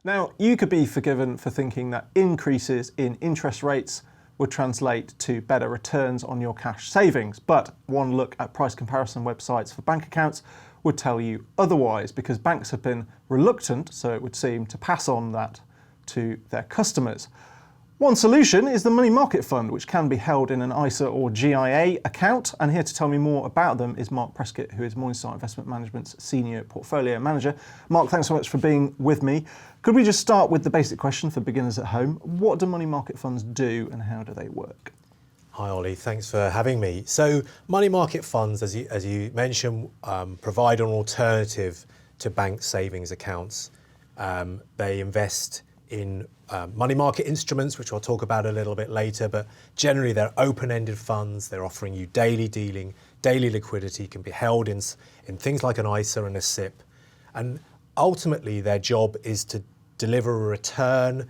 Now, you could be forgiven for thinking that increases in interest rates would translate to better returns on your cash savings, but one look at price comparison websites for bank accounts would tell you otherwise, because banks have been reluctant, so it would seem, to pass on that to their customers. One solution is the money market fund, which can be held in an ISA or GIA account. And here to tell me more about them is Mark Preskett, who is Morningstar Investment Management's Senior Portfolio Manager. Mark, thanks so much for being with me. Could we just start with the basic question for beginners at home? What do money market funds do and how do they work? Hi Ollie, thanks for having me. So money market funds, as you mentioned, provide an alternative to bank savings accounts. They invest in money market instruments, which I'll talk about a little bit later, but generally they're open-ended funds. They're offering you daily dealing, daily liquidity, can be held in things like an ISA and a SIP. And ultimately their job is to deliver a return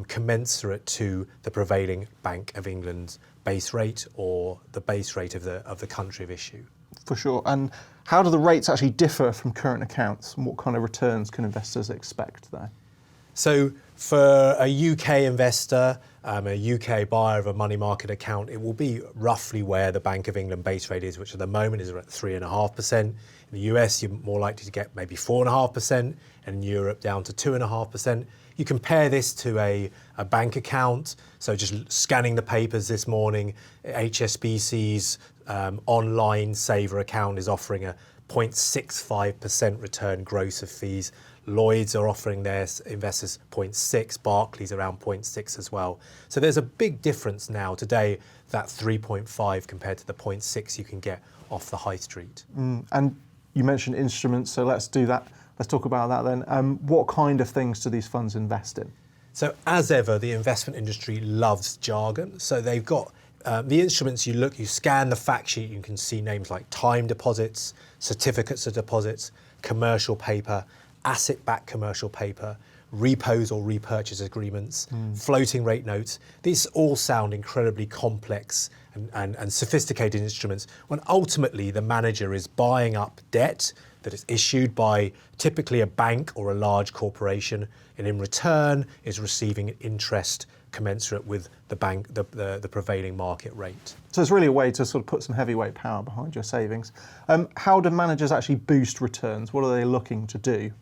commensurate to the prevailing Bank of England's base rate or the base rate of the country of issue. For sure. And how do the rates actually differ from current accounts, and what kind of returns can investors expect there? So for a UK investor, a UK buyer of a money market account, it will be roughly where the Bank of England base rate is, which at the moment is at 3.5%. In the US, you're more likely to get maybe 4.5%, and in Europe down to 2.5%. You compare this to a bank account. So just scanning the papers this morning, HSBC's online saver account is offering a 0.65% return gross of fees. Lloyds are offering their investors 0.6, Barclays around 0.6 as well. So there's a big difference now today, that 3.5 compared to the 0.6 you can get off the high street. And you mentioned instruments, so let's do that. Let's talk about that then. What kind of things do these funds invest in? So as ever, the investment industry loves jargon. So they've got the instruments, you scan the fact sheet, you can see names like time deposits, certificates of deposits, commercial paper, asset-backed commercial paper, repos or repurchase agreements, floating rate notes. These all sound incredibly complex and sophisticated instruments, when ultimately the manager is buying up debt that is issued by typically a bank or a large corporation, and in return is receiving interest commensurate with the prevailing market rate. So it's really a way to sort of put some heavyweight power behind your savings. How do managers actually boost returns? What are they looking to do?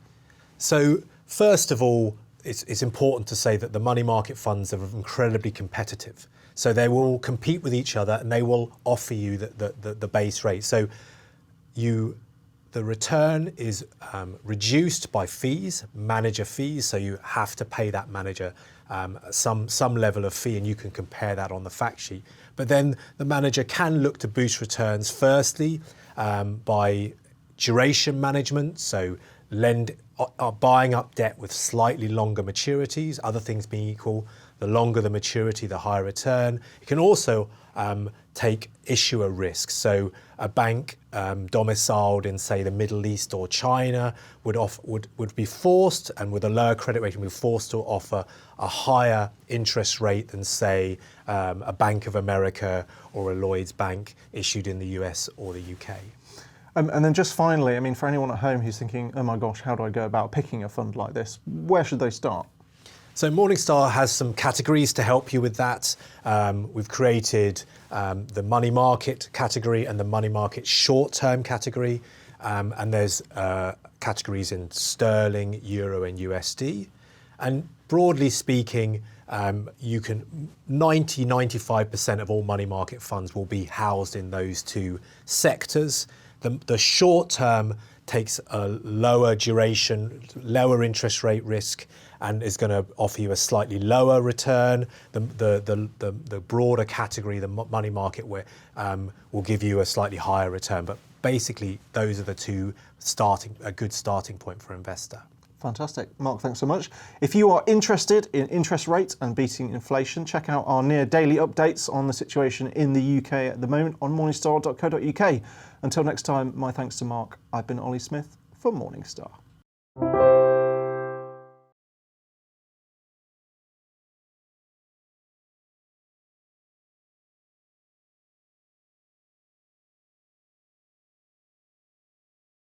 So first of all, it's important to say that the money market funds are incredibly competitive. So they will compete with each other and they will offer you the base rate. So the return is reduced by fees, manager fees. So you have to pay that manager some level of fee, and you can compare that on the fact sheet. But then the manager can look to boost returns firstly by duration management. So buying up debt with slightly longer maturities, other things being equal, the longer the maturity, the higher return. It can also take issuer risk. So a bank domiciled in, say, the Middle East or China would be forced, and with a lower credit rating, be forced to offer a higher interest rate than, say, a Bank of America or a Lloyds Bank issued in the US or the UK. And then just finally, I mean, for anyone at home who's thinking, oh my gosh, how do I go about picking a fund like this? Where should they start? So Morningstar has some categories to help you with that. We've created the money market category and the money market short-term category. And there's categories in sterling, euro and USD. And broadly speaking, 95% of all money market funds will be housed in those two sectors. The short term takes a lower duration, lower interest rate risk, and is going to offer you a slightly lower return. The broader category, the money market, will give you a slightly higher return. But basically, those are the two a good starting point for an investor. Fantastic. Mark, thanks so much. If you are interested in interest rates and beating inflation, check out our near daily updates on the situation in the UK at the moment on morningstar.co.uk. Until next time, my thanks to Mark. I've been Ollie Smith for Morningstar.